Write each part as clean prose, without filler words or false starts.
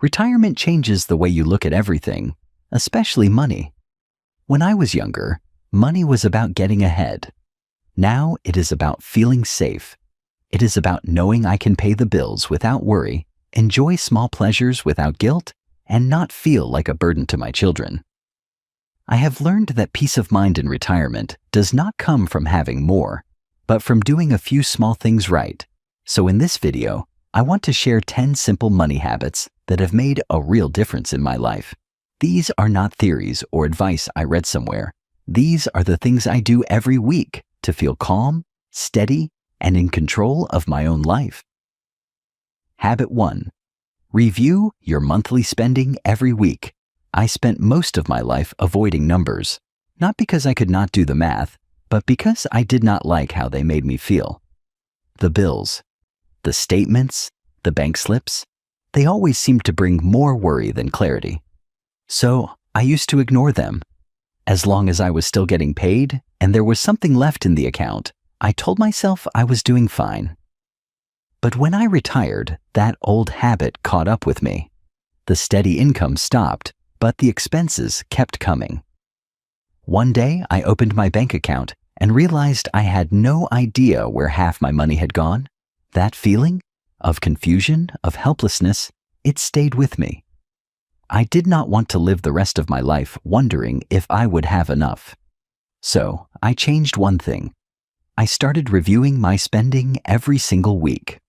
Retirement changes the way you look at everything, especially money. When I was younger, money was about getting ahead. Now it is about feeling safe. It is about knowing I can pay the bills without worry, enjoy small pleasures without guilt, and not feel like a burden to my children. I have learned that peace of mind in retirement does not come from having more, but from doing a few small things right. So in this video, I want to share 10 simple money habits that have made a real difference in my life. These are not theories or advice I read somewhere. These are the things I do every week to feel calm, steady, and in control of my own life. Habit 1. Review your monthly spending every week. I spent most of my life avoiding numbers, not because I could not do the math, but because I did not like how they made me feel. The bills, the statements, the bank slips, they always seemed to bring more worry than clarity. So I used to ignore them. As long as I was still getting paid and there was something left in the account, I told myself I was doing fine. But when I retired, that old habit caught up with me. The steady income stopped, but the expenses kept coming. One day, I opened my bank account and realized I had no idea where half my money had gone. That feeling of confusion, of helplessness, it stayed with me. I did not want to live the rest of my life wondering if I would have enough. So I changed one thing. I started reviewing my spending every single week.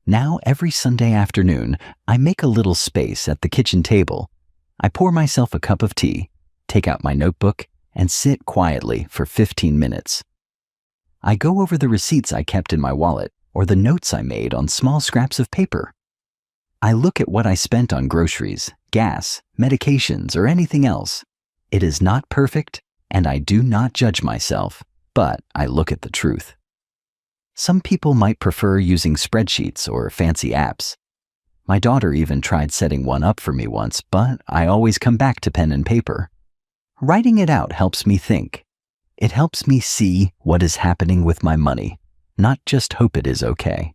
Now, every Sunday afternoon, I make a little space at the kitchen table. I pour myself a cup of tea, take out my notebook, and sit quietly for 15 minutes. I go over the receipts I kept in my wallet or the notes I made on small scraps of paper. I look at what I spent on groceries, gas, medications, or anything else. It is not perfect, and I do not judge myself, but I look at the truth. Some people might prefer using spreadsheets or fancy apps. My daughter even tried setting one up for me once, but I always come back to pen and paper. Writing it out helps me think. It helps me see what is happening with my money, not just hope it is okay.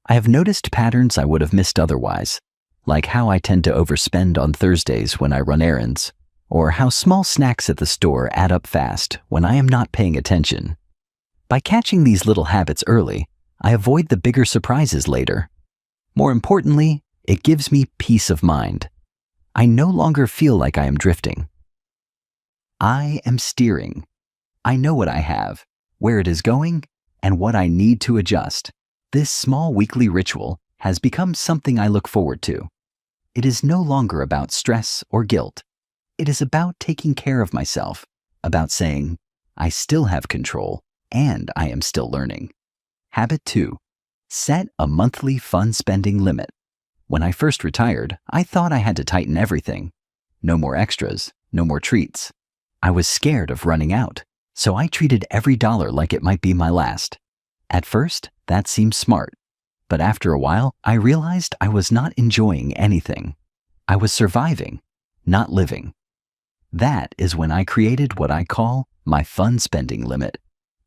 I have noticed patterns I would have missed otherwise, like how I tend to overspend on Thursdays when I run errands, or how small snacks at the store add up fast when I am not paying attention. By catching these little habits early, I avoid the bigger surprises later. More importantly, it gives me peace of mind. I no longer feel like I am drifting. I am steering. I know what I have, where it is going, and what I need to adjust. This small weekly ritual has become something I look forward to. It is no longer about stress or guilt. It is about taking care of myself, about saying, I still have control and I am still learning. Habit 2. Set a monthly fun spending limit. When I first retired, I thought I had to tighten everything. No more extras, no more treats. I was scared of running out, so I treated every dollar like it might be my last. At first, that seemed smart, but after a while, I realized I was not enjoying anything. I was surviving, not living. That is when I created what I call my fun spending limit.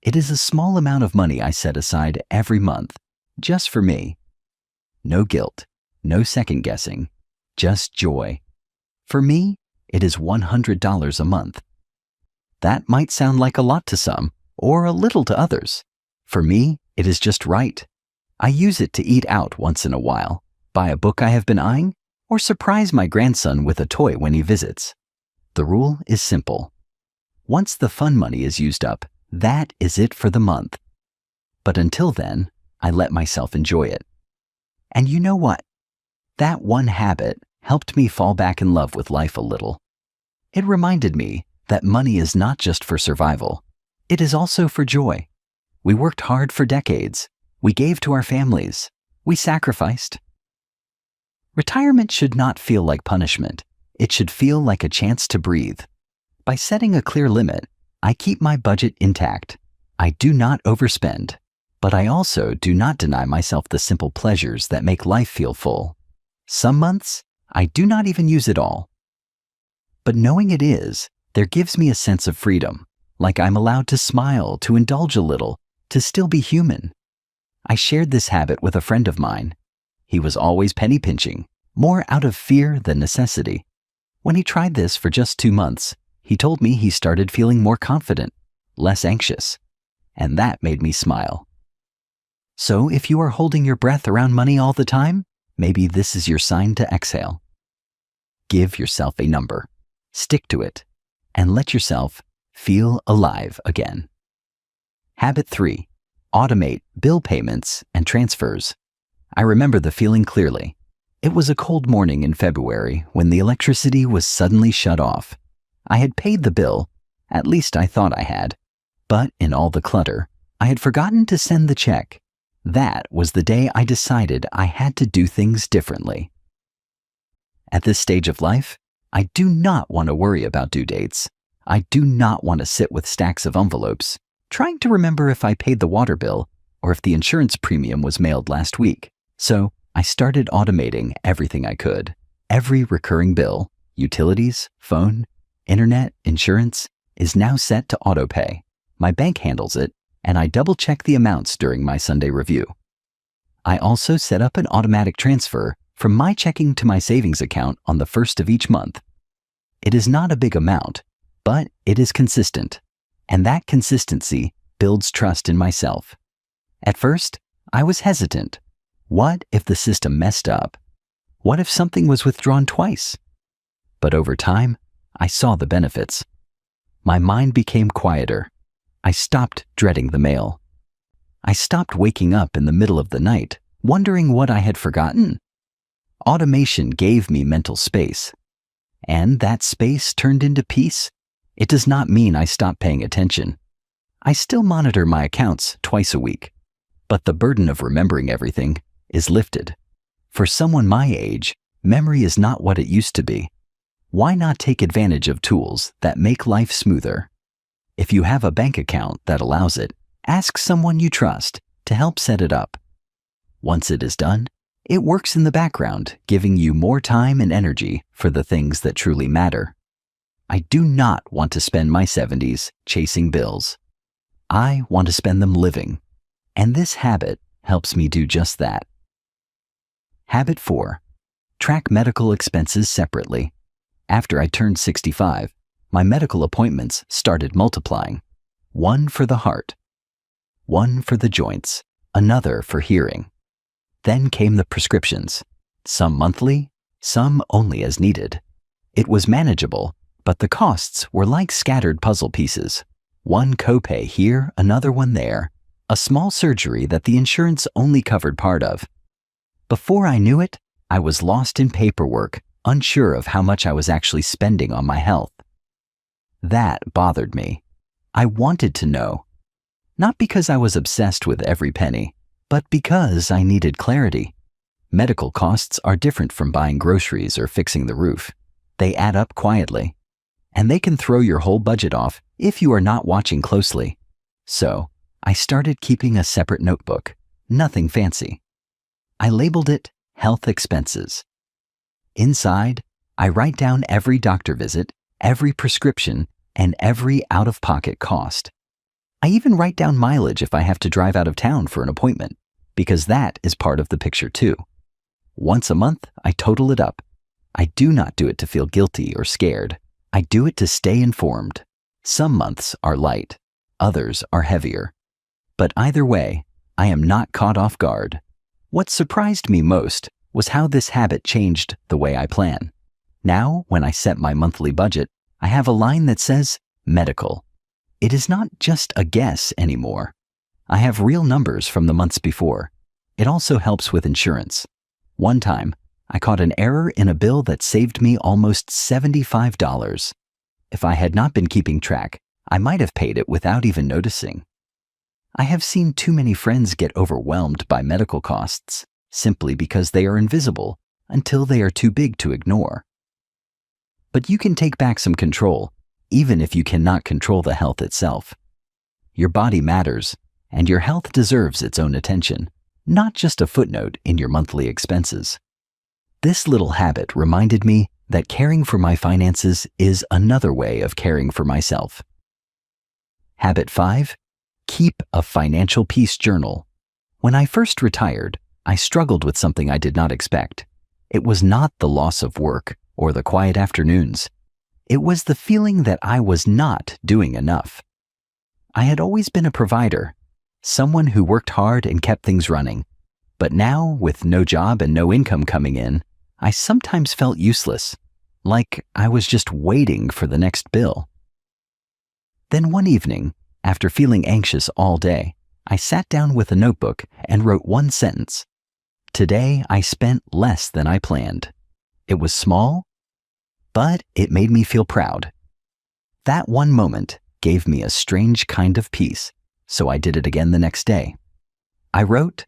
It is a small amount of money I set aside every month, just for me. No guilt, no second guessing, just joy. For me, it is $100 a month. That might sound like a lot to some, or a little to others. For me, it is just right. I use it to eat out once in a while, buy a book I have been eyeing, or surprise my grandson with a toy when he visits. The rule is simple. Once the fun money is used up, that is it for the month. But until then, I let myself enjoy it. And you know what? That one habit helped me fall back in love with life a little. It reminded me that money is not just for survival. It is also for joy. We worked hard for decades. We gave to our families. We sacrificed. Retirement should not feel like punishment. It should feel like a chance to breathe. By setting a clear limit, I keep my budget intact. I do not overspend, but I also do not deny myself the simple pleasures that make life feel full. Some months, I do not even use it all. But knowing it is, there gives me a sense of freedom, like I'm allowed to smile, to indulge a little, to still be human. I shared this habit with a friend of mine. He was always penny pinching, more out of fear than necessity. When he tried this for just 2 months, he told me he started feeling more confident, less anxious, and that made me smile. So if you are holding your breath around money all the time, maybe this is your sign to exhale. Give yourself a number, stick to it, and let yourself feel alive again. Habit 3. Automate bill payments and transfers. I remember the feeling clearly. It was a cold morning in February when the electricity was suddenly shut off. I had paid the bill, at least I thought I had, but in all the clutter, I had forgotten to send the check. That was the day I decided I had to do things differently. At this stage of life, I do not want to worry about due dates. I do not want to sit with stacks of envelopes, trying to remember if I paid the water bill or if the insurance premium was mailed last week. So I started automating everything I could. Every recurring bill, utilities, phone, internet, insurance, is now set to autopay. My bank handles it, and I double-check the amounts during my Sunday review. I also set up an automatic transfer from my checking to my savings account on the first of each month. It is not a big amount, but it is consistent, and that consistency builds trust in myself. At first, I was hesitant. What if the system messed up? What if something was withdrawn twice? But over time, I saw the benefits. My mind became quieter. I stopped dreading the mail. I stopped waking up in the middle of the night, wondering what I had forgotten. Automation gave me mental space, and that space turned into peace. It does not mean I stopped paying attention. I still monitor my accounts twice a week, but the burden of remembering everything is lifted. For someone my age, memory is not what it used to be. Why not take advantage of tools that make life smoother? If you have a bank account that allows it, ask someone you trust to help set it up. Once it is done, it works in the background, giving you more time and energy for the things that truly matter. I do not want to spend my 70s chasing bills. I want to spend them living, and this habit helps me do just that. Habit 4. Track medical expenses separately. After I turned 65, my medical appointments started multiplying. One for the heart, one for the joints, another for hearing. Then came the prescriptions, some monthly, some only as needed. It was manageable, but the costs were like scattered puzzle pieces. One copay here, another one there, a small surgery that the insurance only covered part of. Before I knew it, I was lost in paperwork, unsure of how much I was actually spending on my health. That bothered me. I wanted to know. Not because I was obsessed with every penny, but because I needed clarity. Medical costs are different from buying groceries or fixing the roof. They add up quietly, and they can throw your whole budget off if you are not watching closely. So, I started keeping a separate notebook, nothing fancy. I labeled it Health Expenses. Inside, I write down every doctor visit, every prescription, and every out-of-pocket cost. I even write down mileage if I have to drive out of town for an appointment, because that is part of the picture too. Once a month, I total it up. I do not do it to feel guilty or scared. I do it to stay informed. Some months are light, others are heavier. But either way, I am not caught off guard. What surprised me most was how this habit changed the way I plan. Now, when I set my monthly budget, I have a line that says medical. It is not just a guess anymore. I have real numbers from the months before. It also helps with insurance. One time, I caught an error in a bill that saved me almost $75. If I had not been keeping track, I might have paid it without even noticing. I have seen too many friends get overwhelmed by medical costs simply because they are invisible until they are too big to ignore. But you can take back some control, even if you cannot control the health itself. Your body matters, and your health deserves its own attention, not just a footnote in your monthly expenses. This little habit reminded me that caring for my finances is another way of caring for myself. Habit 5. Keep a financial peace journal. When I first retired, I struggled with something I did not expect. It was not the loss of work or the quiet afternoons. It was the feeling that I was not doing enough. I had always been a provider, someone who worked hard and kept things running. But now, with no job and no income coming in, I sometimes felt useless, like I was just waiting for the next bill. Then one evening, after feeling anxious all day, I sat down with a notebook and wrote one sentence. Today I spent less than I planned. It was small, but it made me feel proud. That one moment gave me a strange kind of peace, so I did it again the next day. I wrote,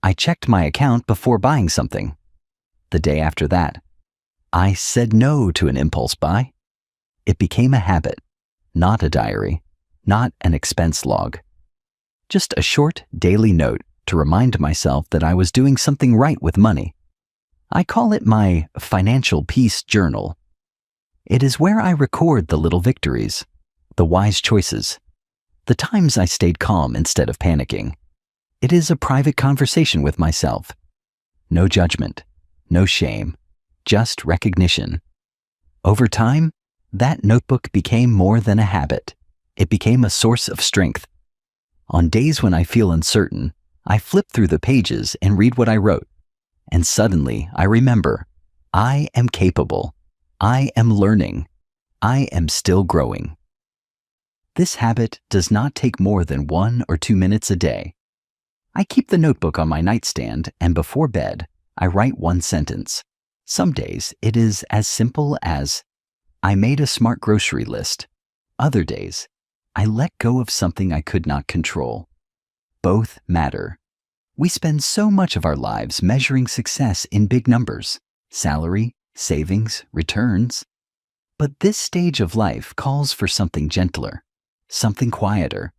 I checked my account before buying something. The day after that, I said no to an impulse buy. It became a habit, not a diary, not an expense log. Just a short daily note to remind myself that I was doing something right with money. I call it my financial peace journal. It is where I record the little victories, the wise choices, the times I stayed calm instead of panicking. It is a private conversation with myself. No judgment, no shame, just recognition. Over time, that notebook became more than a habit. It became a source of strength. On days when I feel uncertain, I flip through the pages and read what I wrote. And suddenly I remember, I am capable. I am learning. I am still growing. This habit does not take more than 1 or 2 minutes a day. I keep the notebook on my nightstand, and before bed, I write one sentence. Some days it is as simple as, I made a smart grocery list. Other days, I let go of something I could not control. Both matter. We spend so much of our lives measuring success in big numbers, salary, savings, returns. But this stage of life calls for something gentler, something quieter.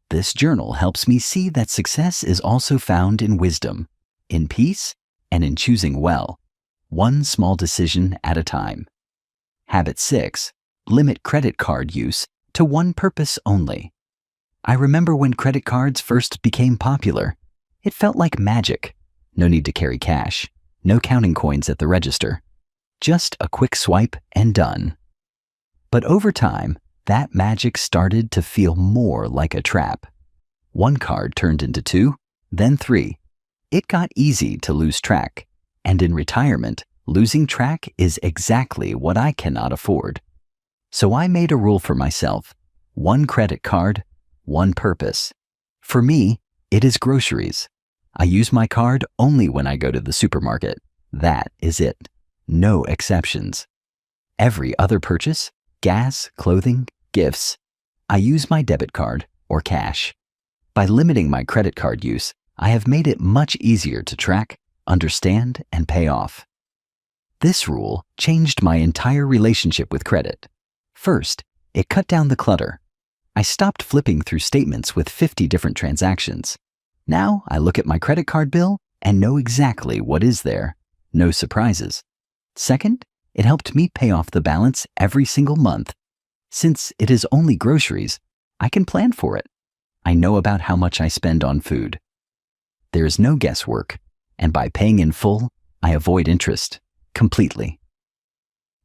This journal helps me see that success is also found in wisdom, in peace, and in choosing well, one small decision at a time. Habit 6, limit credit card use to one purpose only. I remember when credit cards first became popular. It felt like magic. No need to carry cash, no counting coins at the register. Just a quick swipe and done. But over time, that magic started to feel more like a trap. One card turned into 2, then 3. It got easy to lose track. And in retirement, losing track is exactly what I cannot afford. So I made a rule for myself. One credit card, one purpose. For me, it is groceries. I use my card only when I go to the supermarket. That is it. No exceptions. Every other purchase, gas, clothing, gifts, I use my debit card or cash. By limiting my credit card use, I have made it much easier to track, understand, and pay off. This rule changed my entire relationship with credit. First, it cut down the clutter. I stopped flipping through statements with 50 different transactions. Now I look at my credit card bill and know exactly what is there. No surprises. Second, it helped me pay off the balance every single month. Since it is only groceries, I can plan for it. I know about how much I spend on food. There is no guesswork, and by paying in full, I avoid interest completely.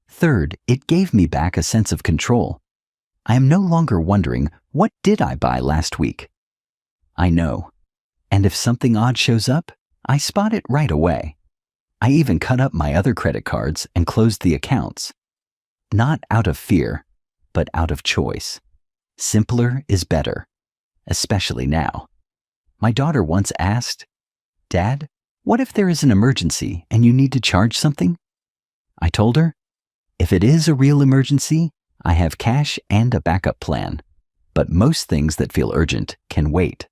Third, it gave me back a sense of control. I am no longer wondering, what did I buy last week? I know. And if something odd shows up, I spot it right away. I even cut up my other credit cards and closed the accounts. Not out of fear, but out of choice. Simpler is better, especially now. My daughter once asked, Dad, what if there is an emergency and you need to charge something? I told her, if it is a real emergency, I have cash and a backup plan, but most things that feel urgent can wait.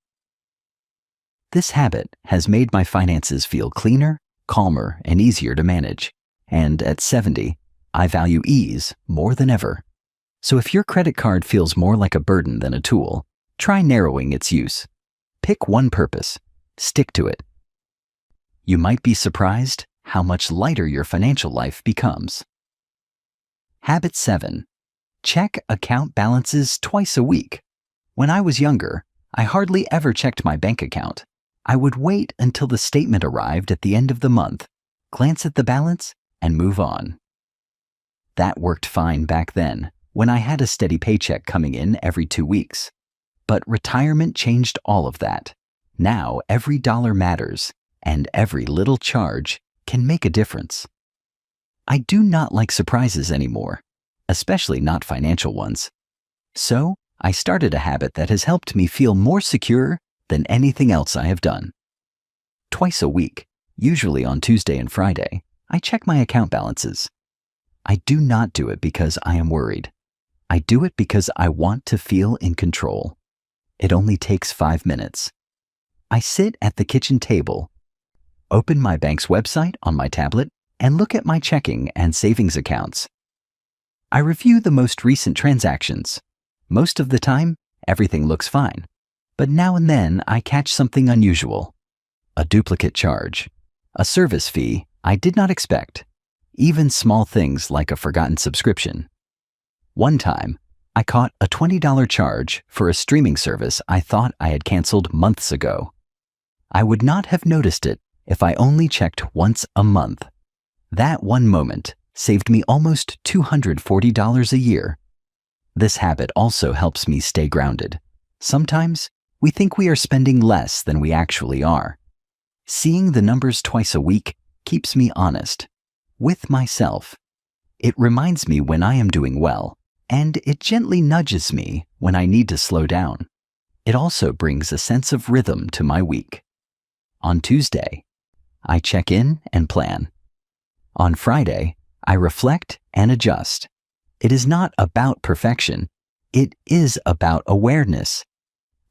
This habit has made my finances feel cleaner, calmer, and easier to manage. And at 70, I value ease more than ever. So if your credit card feels more like a burden than a tool, try narrowing its use. Pick one purpose. Stick to it. You might be surprised how much lighter your financial life becomes. Habit 7. Check account balances twice a week. When I was younger, I hardly ever checked my bank account. I would wait until the statement arrived at the end of the month. glance at the balance, and move on. That worked fine back then, when I had a steady paycheck coming in every 2 weeks. But retirement changed all of that. Now every dollar matters, and every little charge can make a difference. I do not like surprises anymore, especially not financial ones. So, I started a habit that has helped me feel more secure than anything else I have done. Twice a week, usually on Tuesday and Friday, I check my account balances. I do not do it because I am worried. I do it because I want to feel in control. It only takes 5 minutes. I sit at the kitchen table, open my bank's website on my tablet, and look at my checking and savings accounts. I review the most recent transactions. Most of the time, everything looks fine. But now and then, I catch something unusual. A duplicate charge, a service fee I did not expect, even small things like a forgotten subscription. One time, I caught a $20 charge for a streaming service I thought I had canceled months ago. I would not have noticed it if I only checked once a month. That one moment saved me almost $240 a year. This habit also helps me stay grounded. Sometimes, we think we are spending less than we actually are. Seeing the numbers twice a week keeps me honest with myself. It reminds me when I am doing well, and it gently nudges me when I need to slow down. It also brings a sense of rhythm to my week. On Tuesday, I check in and plan. On Friday, I reflect and adjust. It is not about perfection. It is about awareness.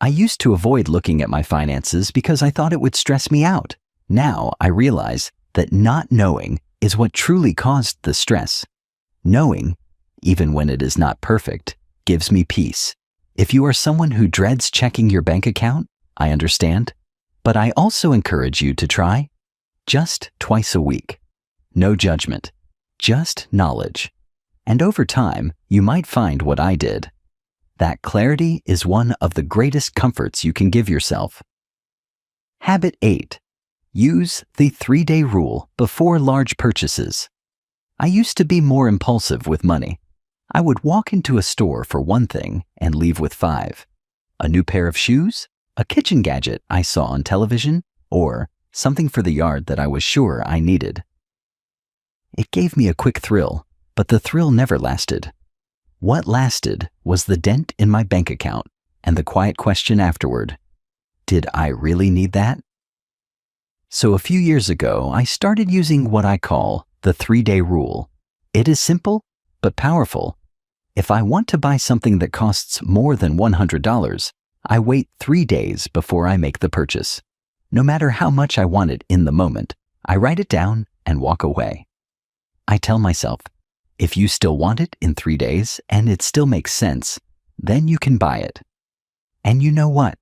I used to avoid looking at my finances because I thought it would stress me out. Now I realize that not knowing is what truly caused the stress. Knowing, even when it is not perfect, gives me peace. If you are someone who dreads checking your bank account, I understand. But I also encourage you to try just twice a week. No judgment, just knowledge. And over time, you might find what I did. That clarity is one of the greatest comforts you can give yourself. Habit 8. Use the 3-day rule before large purchases. I used to be more impulsive with money. I would walk into a store for one thing and leave with 5. A new pair of shoes, a kitchen gadget I saw on television, or something for the yard that I was sure I needed. It gave me a quick thrill, but the thrill never lasted. What lasted was the dent in my bank account and the quiet question afterward, did I really need that? So a few years ago, I started using what I call the 3-day rule. It is simple, but powerful. If I want to buy something that costs more than $100, I wait 3 days before I make the purchase. No matter how much I want it in the moment, I write it down and walk away. I tell myself, if you still want it in 3 days and it still makes sense, then you can buy it. And you know what?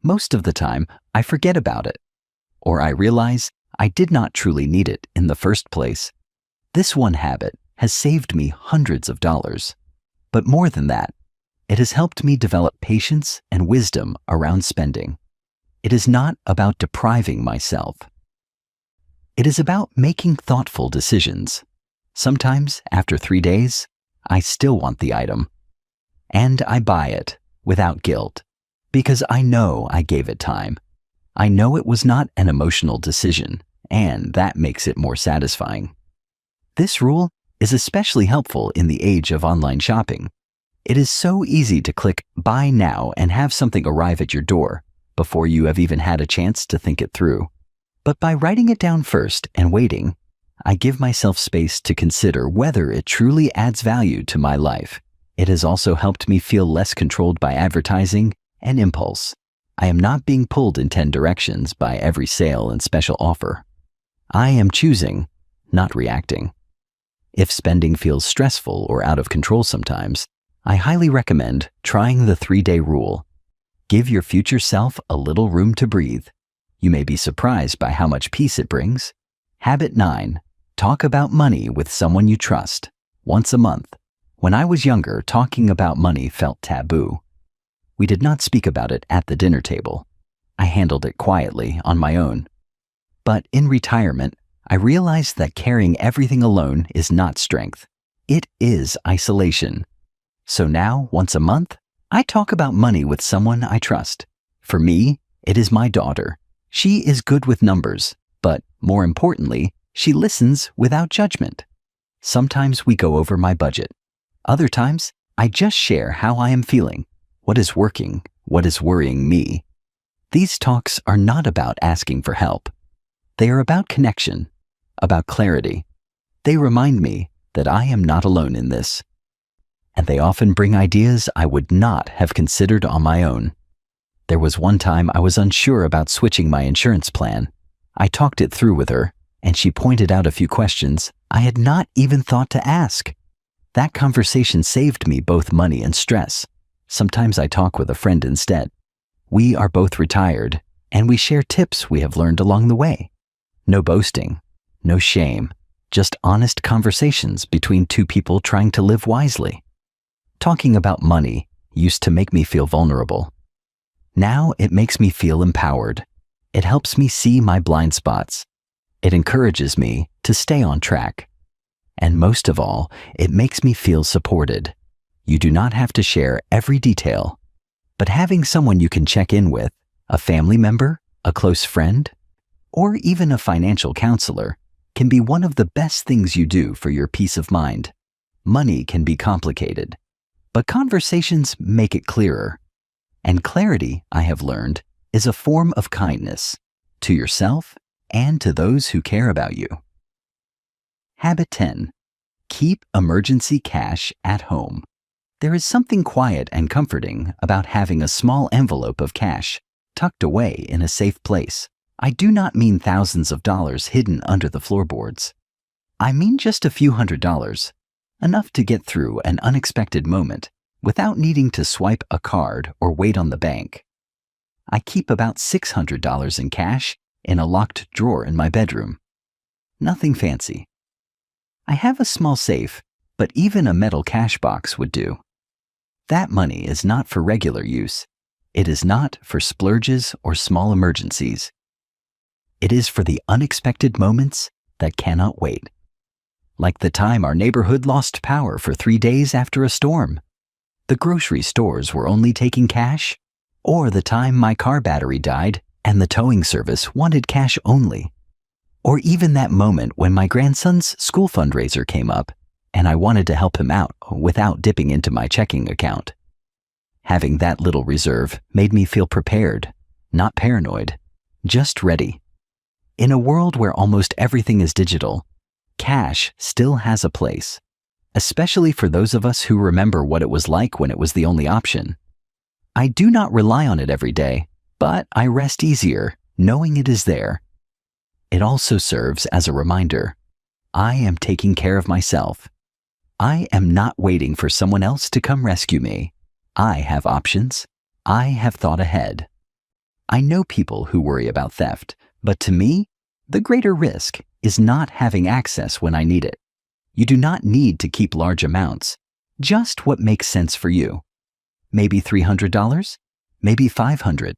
Most of the time, I forget about it. Or I realize I did not truly need it in the first place. This one habit has saved me hundreds of dollars. But more than that, it has helped me develop patience and wisdom around spending. It is not about depriving myself. It is about making thoughtful decisions. Sometimes, after 3 days, I still want the item. And I buy it without guilt, because I know I gave it time. I know it was not an emotional decision, and that makes it more satisfying. This rule is especially helpful in the age of online shopping. It is so easy to click Buy Now and have something arrive at your door before you have even had a chance to think it through. But by writing it down first and waiting, I give myself space to consider whether it truly adds value to my life. It has also helped me feel less controlled by advertising and impulse. I am not being pulled in 10 directions by every sale and special offer. I am choosing, not reacting. If spending feels stressful or out of control sometimes, I highly recommend trying the 3-day rule. Give your future self a little room to breathe. You may be surprised by how much peace it brings. Habit 9. Talk about money with someone you trust, once a month. When I was younger, talking about money felt taboo. We did not speak about it at the dinner table. I handled it quietly on my own. But in retirement, I realized that carrying everything alone is not strength. It is isolation. So now, once a month, I talk about money with someone I trust. For me, it is my daughter. She is good with numbers, but more importantly, she listens without judgment. Sometimes we go over my budget. Other times, I just share how I am feeling, what is working, what is worrying me. These talks are not about asking for help. They are about connection, about clarity. They remind me that I am not alone in this. And they often bring ideas I would not have considered on my own. There was one time I was unsure about switching my insurance plan. I talked it through with her, and she pointed out a few questions I had not even thought to ask. That conversation saved me both money and stress. Sometimes I talk with a friend instead. We are both retired, and we share tips we have learned along the way. No boasting, no shame, just honest conversations between two people trying to live wisely. Talking about money used to make me feel vulnerable. Now it makes me feel empowered. It helps me see my blind spots. It encourages me to stay on track. And most of all, it makes me feel supported. You do not have to share every detail, but having someone you can check in with, a family member, a close friend, or even a financial counselor, can be one of the best things you do for your peace of mind. Money can be complicated, but conversations make it clearer. And clarity, I have learned, is a form of kindness to yourself and to those who care about you. Habit 10. Keep emergency cash at home. There is something quiet and comforting about having a small envelope of cash tucked away in a safe place. I do not mean thousands of dollars hidden under the floorboards. I mean just a few $100s, enough to get through an unexpected moment without needing to swipe a card or wait on the bank. I keep about $600 in cash in a locked drawer in my bedroom. Nothing fancy. I have a small safe, but even a metal cash box would do. That money is not for regular use. It is not for splurges or small emergencies. It is for the unexpected moments that cannot wait. Like the time our neighborhood lost power for 3 days after a storm. The grocery stores were only taking cash, or the time my car battery died and the towing service wanted cash only. Or even that moment when my grandson's school fundraiser came up and I wanted to help him out without dipping into my checking account. Having that little reserve made me feel prepared, not paranoid, just ready. In a world where almost everything is digital, cash still has a place, especially for those of us who remember what it was like when it was the only option. I do not rely on it every day, but I rest easier knowing it is there. It also serves as a reminder. I am taking care of myself. I am not waiting for someone else to come rescue me. I have options. I have thought ahead. I know people who worry about theft, but to me, the greater risk is not having access when I need it. You do not need to keep large amounts, just what makes sense for you. Maybe $300, maybe $500.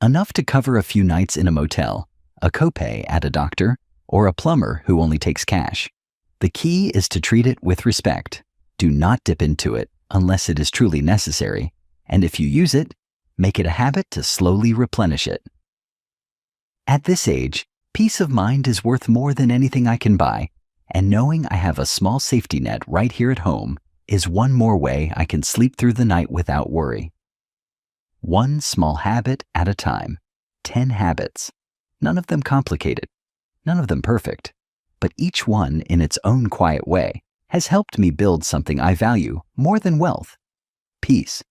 Enough to cover a few nights in a motel, a copay at a doctor, or a plumber who only takes cash. The key is to treat it with respect. Do not dip into it unless it is truly necessary, and if you use it, make it a habit to slowly replenish it. At this age, peace of mind is worth more than anything I can buy, and knowing I have a small safety net right here at home is one more way I can sleep through the night without worry. One small habit at a time. 10 habits. None of them complicated, none of them perfect, but each one in its own quiet way has helped me build something I value more than wealth: peace.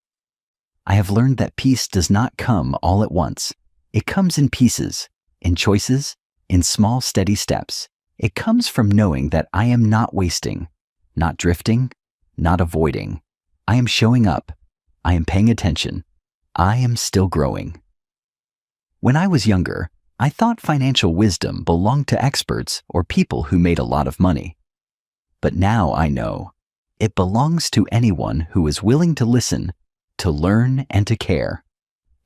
I have learned that peace does not come all at once. It comes in pieces, in choices, in small steady steps. It comes from knowing that I am not wasting, not drifting, not avoiding. I am showing up. I am paying attention. I am still growing. When I was younger, I thought financial wisdom belonged to experts or people who made a lot of money. But now I know it belongs to anyone who is willing to listen, to learn, and to care.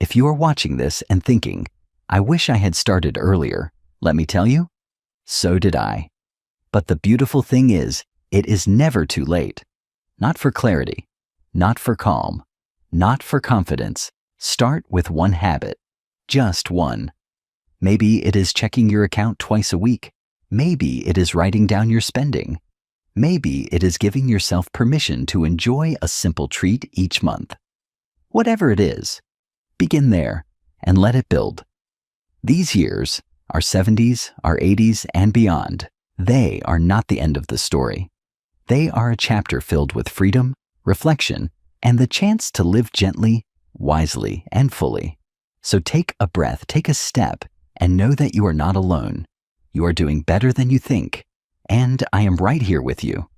If you are watching this and thinking, I wish I had started earlier, let me tell you, So did I. But the beautiful thing is, it is never too late. Not for clarity, not for calm, not for confidence. Start with one habit, just one. Maybe it is checking your account twice a week. Maybe it is writing down your spending. Maybe it is giving yourself permission to enjoy a simple treat each month. Whatever it is, begin there and let it build. These years, our 70s, our 80s, and beyond, they are not the end of the story. They are a chapter filled with freedom, reflection, and the chance to live gently, wisely, and fully. So take a breath, take a step, and know that you are not alone. You are doing better than you think, and I am right here with you.